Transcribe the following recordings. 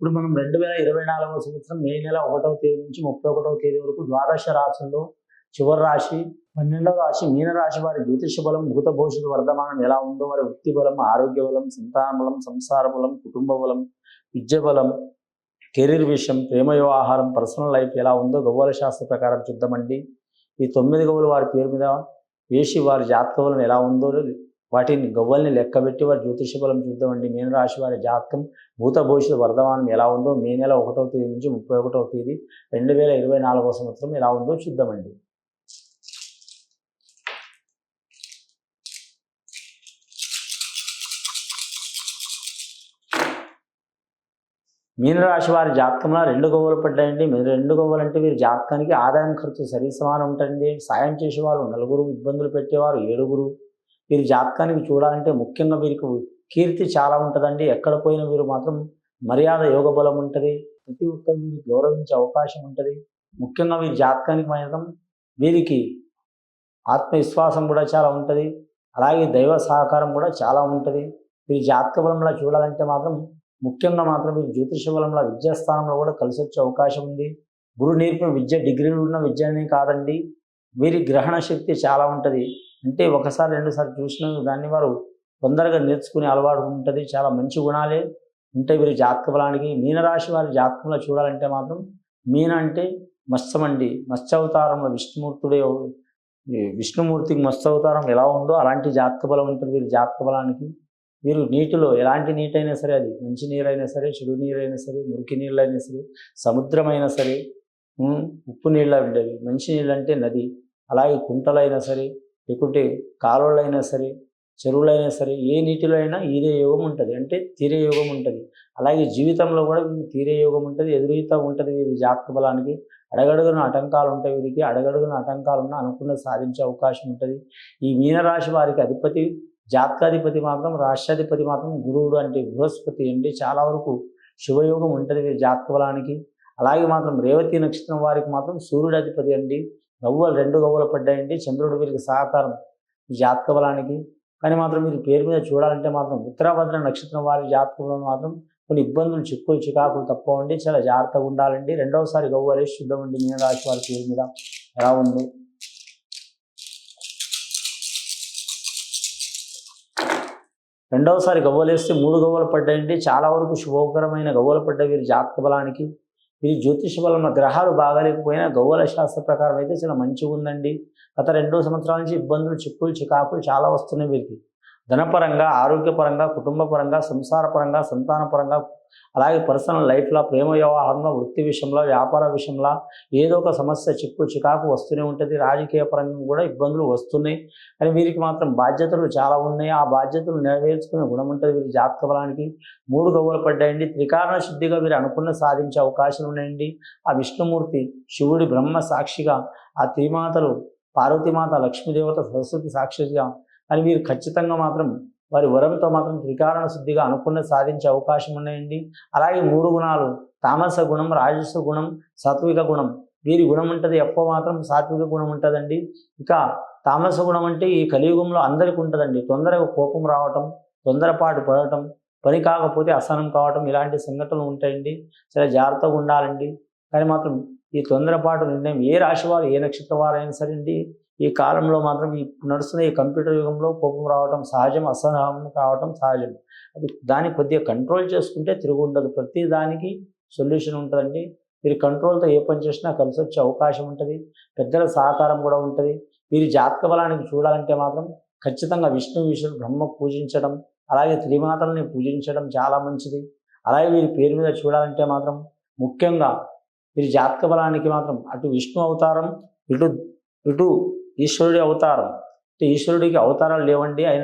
ఇప్పుడు మనం 2024వ సంవత్సరం మే నెల 1వ తేదీ నుంచి 31వ తేదీ వరకు ద్వాదశ రాశుల్లో చివరి రాశి 12వ రాశి మీన రాశి వారి జ్యోతిష బలం, భూత భవిష్యత్తు వర్ధమానం ఎలా ఉందో, మరి వృత్తి బలం, ఆరోగ్య బలం, సంతాన బలం, సంసార బలం, కుటుంబ బలం, విద్య బలం, కెరీర్ విషయం, ప్రేమ వ్యవహారం, పర్సనల్ లైఫ్ ఎలా ఉందో ఖగోళ శాస్త్ర ప్రకారం చూద్దామండి. ఈ 9 గవ్వలు వారి పేరు మీద వేసి వారి జాతక బలం ఎలా ఉందో వాటిని గవ్వల్ని లెక్కబెట్టి వారి జ్యోతిష బలం చూద్దామండి. మీనరాశి వారి జాతకం భూత భవిష్యత్తు వర్ధమానం ఎలా ఉందో మే నెల 1వ తేదీ నుంచి 31వ తేదీ 2024వ సంవత్సరం ఎలా ఉందో చూద్దామండి. మీనరాశి వారి జాతకంలో 2 గవ్వలు పడ్డాయండి. 2 గవ్వలు అంటే వీరి జాతకానికి ఆదాయం ఖర్చు సరి సమానం ఉంటుంది. సాయం చేసేవారు 4, ఇబ్బందులు పెట్టేవారు 7. వీరి జాతకానికి చూడాలంటే ముఖ్యంగా వీరికి కీర్తి చాలా ఉంటుందండి. ఎక్కడ పోయినా వీరు మాత్రం మర్యాద యోగ బలం ఉంటుంది. ప్రతి ఒక్కరు వీరికి గౌరవించే అవకాశం ఉంటుంది. ముఖ్యంగా వీరి జాతకానికి మాత్రం వీరికి ఆత్మవిశ్వాసం కూడా చాలా ఉంటుంది. అలాగే దైవ సహకారం కూడా చాలా ఉంటుంది. వీరి జాతక బలంలో చూడాలంటే మాత్రం ముఖ్యంగా మాత్రం వీరి జ్యోతిష బలంలో విద్యాస్థానంలో కూడా కలిసి వచ్చే అవకాశం ఉంది. గురు నేర్పిన విద్య డిగ్రీలు ఉన్న విద్యనే కాదండి, వీరి గ్రహణ శక్తి చాలా ఉంటుంది. అంటే ఒకసారి 2 సార్లు చూసిన దాన్ని వారు తొందరగా నేర్చుకునే అలవాటు ఉంటుంది. చాలా మంచి గుణాలే ఉంటాయి వీరి జాతక బలానికి. మీనరాశి వారి జాతకంలో చూడాలంటే మాత్రం మీన అంటే మత్స్యం అండి. మత్స్యావతారంలో విష్ణుమూర్తికి మత్స్యావతారం ఎలా ఉందో అలాంటి జాతక బలం ఉంటుంది వీరి జాతక బలానికి. వీరు నీటిలో ఎలాంటి నీటైనా సరే, అది మంచి నీరైనా సరే, చెడు నీరైనా సరే, మురికి నీళ్ళైనా సరే, సముద్రమైనా సరే, ఉప్పు నీళ్ళు ఉండేవి. మంచి నీళ్ళు అంటే నది, అలాగే కుంటలైనా సరే, లేకుంటే కాలువలైనా సరే, చెరువులైనా సరే, ఏ నీటిలో అయినా ఈరే యోగం ఉంటుంది, అంటే తీరే యోగం ఉంటుంది. అలాగే జీవితంలో కూడా తీరే యోగం ఉంటుంది, ఎదురీత ఉంటుంది వీరి జాతక బలానికి. అడగడుగున ఆటంకాలు ఉంటాయి వీరికి. అడగడుగున ఆటంకాలు ఉన్నా అనుకున్న సాధించే అవకాశం ఉంటుంది. ఈ మీనరాశి వారికి అధిపతి, జాతకాధిపతి మాత్రం, రాష్ట్రాధిపతి మాత్రం గురువుడు అంటే బృహస్పతి అండి. చాలా వరకు శుభయోగం ఉంటుంది వీరి జాతక బలానికి. అలాగే మాత్రం రేవతి నక్షత్రం వారికి మాత్రం సూర్యుడు అధిపతి అండి. గవ్వలు 2 గవ్వలు పడ్డాయండి. చంద్రుడు వీరికి సహకారం జాతక బలానికి. కానీ మాత్రం వీరి పేరు మీద చూడాలంటే మాత్రం ఉత్తరాభద్ర నక్షత్రం వారి జాతకంలో మాత్రం కొన్ని ఇబ్బందులు, చిక్కులు, చికాకులు తప్పవండి. చాలా జాగ్రత్తగా ఉండాలండి. 2వసారి గవ్వలేసి చూద్దామండి మీనరాశి వారి పేరు మీద ఎలా ఉంది. రెండవసారి గవ్వలేస్తే 3 గవ్వలు పడ్డాయండి. చాలా వరకు శుభకరమైన గవ్వలు పడ్డాయి వీరి జాతక బలానికి. వీరి జ్యోతిష బలం గ్రహాలు బాగాలేకపోయినా గవ్వల శాస్త్ర ప్రకారం అయితే చాలా మంచిగా ఉందండి. గత 2 సంవత్సరాల నుంచి ఇబ్బందులు, చిక్కులు, చికాకులు చాలా వస్తున్నాయి వీరికి. ధనపరంగా, ఆరోగ్యపరంగా, కుటుంబ పరంగా, సంసార పరంగా, సంతాన పరంగా, అలాగే పర్సనల్ లైఫ్లో, ప్రేమ వ్యవహారంలో, వృత్తి విషయంలో, వ్యాపార విషయంలో ఏదో ఒక సమస్య, చిక్కు, చికాకు వస్తూనే ఉంటుంది. రాజకీయ పరంగా కూడా ఇబ్బందులు వస్తున్నాయి. కానీ వీరికి మాత్రం బాధ్యతలు చాలా ఉన్నాయి. ఆ బాధ్యతలు నెరవేర్చుకునే గుణం ఉంటుంది వీరి జాతక బలానికి. 3 గవ్వలు పడ్డాయండి. త్రికారణ శుద్ధిగా వీరు అనుకున్న సాధించే అవకాశాలు ఉన్నాయండి. ఆ విష్ణుమూర్తి, శివుడి బ్రహ్మ సాక్షిగా, ఆ త్రిమాతలు పార్వతీమాత, లక్ష్మీదేవత, సరస్వతి సాక్షిగా, అని వీరు ఖచ్చితంగా మాత్రం వారి వరంతో మాత్రం త్రికారణ శుద్ధిగా అనుకున్న సాధించే అవకాశం ఉన్నాయండి. అలాగే 3 గుణాలు, తామస గుణం, రాజస గుణం, సాత్విక గుణం. వీరి గుణం ఉంటుంది, ఎక్కువ మాత్రం సాత్విక గుణం ఉంటుందండి. ఇక తామస గుణం అంటే ఈ కలియుగంలో అందరికీ ఉంటుందండి. తొందరగా కోపం రావటం, తొందరపాటు పడటం, పని కాకపోతే అసహనం కావటం, ఇలాంటి సంఘటనలు ఉంటాయండి. చాలా జాగ్రత్తగా ఉండాలండి. కానీ మాత్రం ఈ తొందరపాటు నిర్ణయం ఏ రాశి వారు, ఏ నక్షత్ర వారైనా సరే అండి, ఈ కాలంలో మాత్రం ఈ నడుస్తున్న ఈ కంప్యూటర్ యుగంలో కోపం రావటం సహజం, అసహనం కావటం సహజం. అది దాన్ని కొద్దిగా కంట్రోల్ చేసుకుంటే తిరుగు ఉండదు. ప్రతి దానికి సొల్యూషన్ ఉంటుందండి. మీరు కంట్రోల్తో ఏ పని చేసినా కలిసి వచ్చే అవకాశం ఉంటుంది. పెద్దల సహకారం కూడా ఉంటుంది. వీరి జాతక బలానికి చూడాలంటే మాత్రం ఖచ్చితంగా విష్ణువు, బ్రహ్మ పూజించడం, అలాగే త్రిమాతల్ని పూజించడం చాలా మంచిది. అలాగే వీరి పేరు మీద చూడాలంటే మాత్రం ముఖ్యంగా వీరి జాతక బలానికి మాత్రం అటు విష్ణు అవతారం, ఇటు ఈశ్వరుడి అవతారం. అంటే ఈశ్వరుడికి అవతారాలు లేవండి, ఆయన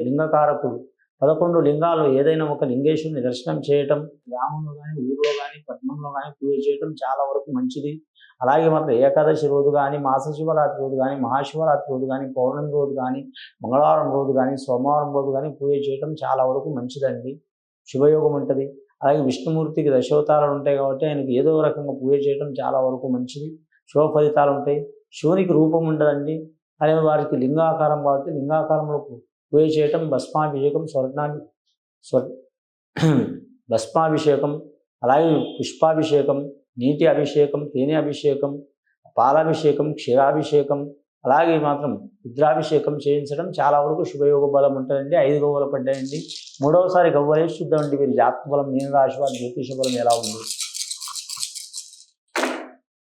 లింగకారకుడు. 11 లింగాలు ఏదైనా ఒక లింగేశ్వరుని దర్శనం చేయటం, గ్రామంలో కానీ, ఊళ్ళో కానీ, పట్టణంలో కానీ పూజ చేయటం చాలా వరకు మంచిది. అలాగే మాత్రం ఏకాదశి రోజు కానీ, మాస శివరాత్రి రోజు కానీ, మహాశివరాత్రి రోజు కానీ, పౌర్ణమి రోజు కానీ, మంగళవారం రోజు కానీ, సోమవారం రోజు కానీ పూజ చేయటం చాలా వరకు మంచిదండి. శుభయోగం ఉంటుంది. అలాగే విష్ణుమూర్తికి దశావతారాలు ఉంటాయి కాబట్టి ఆయనకి ఏదో రకంగా పూజ చేయడం చాలా వరకు మంచిది. శుభ ఫలితాలు ఉంటాయి. శివునికి రూపం ఉండదండి, అదే వారికి లింగాకారం కాబట్టి లింగాకారంలో పూజ చేయటం, భస్మాభిషేకం, భస్మాభిషేకం, అలాగే పుష్పాభిషేకం, నీటి అభిషేకం, తేనె అభిషేకం, పాలాభిషేకం, క్షీరాభిషేకం, అలాగే మాత్రం రుద్రాభిషేకం చేయించడం చాలా వరకు శుభయోగ బలం ఉంటుందండి. 5 గవ్వలు పడ్డాయండి. మూడవసారి గవ్వలే చూద్దామండి వీరి జాతక బలం, మీనరాశి వారి జ్యోతిష బలం ఎలా ఉంది.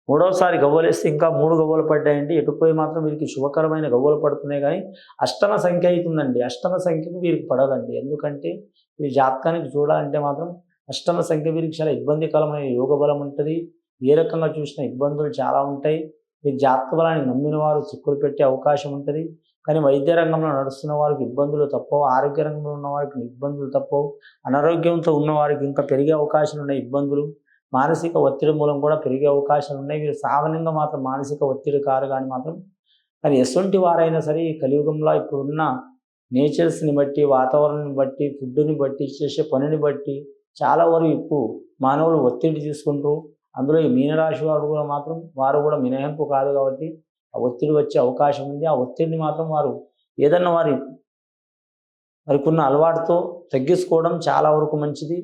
మూడవసారి గవ్వలేస్తే ఇంకా 3 గవ్వలు పడ్డాయండి. ఎటుపోయి మాత్రం వీరికి శుభకరమైన గవ్వలు పడుతున్నాయి, కానీ అష్టమ సంఖ్య అవుతుందండి. అష్టమ సంఖ్యకు వీరికి పడదండి. ఎందుకంటే వీరి జాతకానికి చూడాలంటే మాత్రం అష్టమ సంఖ్య వీరికి చాలా ఇబ్బందికరమైన యోగ బలం ఉంటుంది. ఏ రకంగా చూసిన ఇబ్బందులు చాలా ఉంటాయి. ఈ జాతక బలాన్ని నమ్మిన వారు చిక్కులు పెట్టే అవకాశం ఉంటుంది. కానీ వైద్య రంగంలో నడుస్తున్న వారికి ఇబ్బందులు తప్పవు, ఆరోగ్య రంగంలో ఉన్న వారికి ఇబ్బందులు తప్పవు, అనారోగ్యంతో ఉన్న వారికి ఇంకా పెరిగే అవకాశాలు ఉన్నాయి ఇబ్బందులు. మానసిక ఒత్తిడి మూలం కూడా పెరిగే అవకాశాలు ఉన్నాయి. వీరు సామాన్యంగా మాత్రం మానసిక ఒత్తిడి కారు కానీ మాత్రం, కానీ ఎటువంటి వారైనా సరే ఈ కలియుగంలో ఇప్పుడున్న నేచర్స్ని బట్టి, వాతావరణాన్ని బట్టి, ఫుడ్ని బట్టి, చేసే పనిని బట్టి చాలా వరకు మానవులు ఒత్తిడి తీసుకుంటూ, అందులో ఈ మీనరాశి వారు కూడా మాత్రం వారు కూడా మినహాయింపు కాదు కాబట్టి ఆ ఒత్తిడి వచ్చే అవకాశం ఉంది. ఆ ఒత్తిడిని మాత్రం వారు ఏదన్నా వారికి ఉన్న అలవాటుతో తగ్గించుకోవడం చాలా వరకు మంచిది,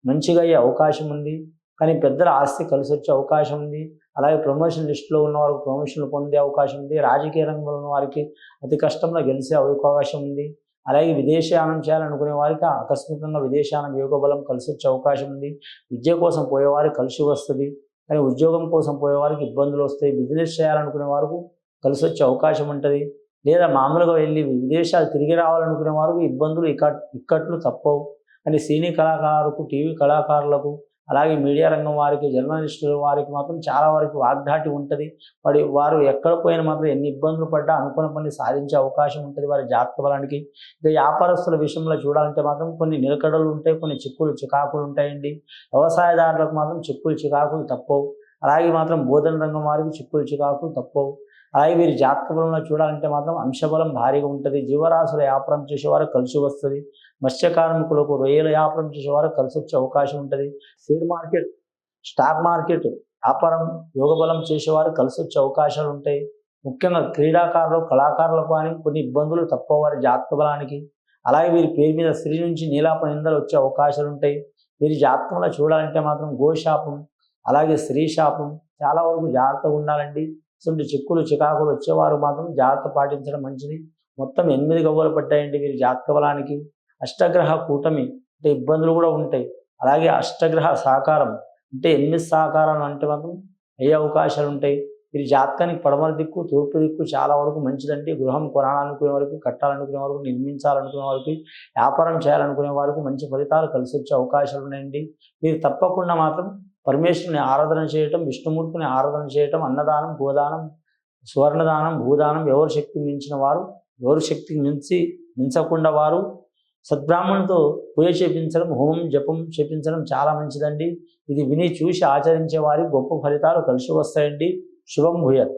మంచిగా అయ్యే అవకాశం ఉంది. కానీ పెద్దల ఆస్తి కలిసి వచ్చే అవకాశం ఉంది. అలాగే ప్రమోషన్ లిస్టులో ఉన్న వారికి ప్రమోషన్లు పొందే అవకాశం ఉంది. రాజకీయ రంగంలో ఉన్న వారికి అతి కష్టంలో గెలిచే అవకాశం ఉంది. అలాగే విదేశయానం చేయాలనుకునే వారికి ఆకస్మికంగా విదేశయానం యోగ బలం కలిసి వచ్చే అవకాశం ఉంది. విద్య కోసం పోయేవారికి కలిసి వస్తుంది, కానీ ఉద్యోగం కోసం పోయేవారికి ఇబ్బందులు వస్తాయి. బిజినెస్ చేయాలనుకునే వారికి కలిసి వచ్చే అవకాశం ఉంటుంది. లేదా మామూలుగా వెళ్ళి విదేశాలు తిరిగి రావాలనుకునే వారికి ఇబ్బందులు ఇక్కట్లు తప్పవు. కానీ సినీ కళాకారులకు, టీవీ కళాకారులకు, అలాగే మీడియా రంగం వారికి, జర్నలిస్టుల వారికి మాత్రం చాలా వరకు వాగ్దాటి ఉంటుంది. వారు ఎక్కడ పోయినా మాత్రం ఎన్ని ఇబ్బందులు పడ్డా అనుకున్న పని సాధించే అవకాశం ఉంటుంది వారి జాతక బలానికి. ఇక వ్యాపారస్తుల విషయంలో చూడాలంటే మాత్రం కొన్ని నిలకడలు ఉంటాయి, కొన్ని చిక్కులు చికాకులు ఉంటాయండి. వ్యవసాయదారులకు మాత్రం చిక్కులు చికాకులు తప్పవు. అలాగే మాత్రం బోధన రంగం వారికి చిక్కులు చికాకులు తప్పవు. అలాగే వీరి జాతక బలంలో చూడాలంటే మాత్రం అంశబలం భారీగా ఉంటుంది. జీవరాశుల వ్యాపారం చేసేవారు కలిసి వస్తుంది. మత్స్య కార్మికులకు, రొయ్యల వ్యాపారం చేసేవారు కలిసి వచ్చే అవకాశం ఉంటుంది. షేర్ మార్కెట్, స్టాక్ మార్కెట్ వ్యాపారం, యోగ బలం చేసేవారు కలిసి వచ్చే అవకాశాలు ఉంటాయి. ముఖ్యంగా క్రీడాకారులు, కళాకారులకు కానీ కొన్ని ఇబ్బందులు తప్పవు వారి జాతక బలానికి. అలాగే వీరి పేరు మీద స్త్రీ నుంచి నీలాప నిందలు వచ్చే అవకాశాలు ఉంటాయి. వీరి జాతకంలో చూడాలంటే మాత్రం గోశాపం, అలాగే స్త్రీ శాపం చాలా వరకు జాగ్రత్తగా ఉండాలండి. ఇటువంటి చిక్కులు చికాకులు వచ్చేవారు మాత్రం జాగ్రత్త పాటించడం మంచిది. మొత్తం 8 గవ్వలు పడ్డాయండి వీరి జాతక బలానికి. అష్టగ్రహ కూటమి అంటే ఇబ్బందులు కూడా ఉంటాయి. అలాగే అష్టగ్రహ సహకారం అంటే 8 సహకారాలు అంటే మాత్రం అయ్యే అవకాశాలు ఉంటాయి. వీరి జాతకానికి పడమర దిక్కు, తూర్పు దిక్కు చాలా వరకు మంచిదండి. గృహం కొనాలనుకునే వరకు, కట్టాలనుకునే వరకు, నిర్మించాలనుకునే వారికి, వ్యాపారం చేయాలనుకునే వారికి మంచి ఫలితాలు కలిసి వచ్చే అవకాశాలు ఉన్నాయండి. మీరు తప్పకుండా మాత్రం పరమేశ్వరుని ఆరాధన చేయటం, విష్ణుమూర్తిని ఆరాధన చేయటం, అన్నదానం, గోదానం, సువర్ణదానం, భూదానం, ఎవరు శక్తి మించిన వారు, ఎవరు శక్తికి మించకుండా వారు సద్బ్రాహ్మణులతో పూజ చేపించడం, హోమం జపం చేపించడం చాలా మంచిదండి. ఇది విని చూసి ఆచరించే వారికి గొప్ప ఫలితాలు కలిసి వస్తాయండి. శుభం భూయాత్.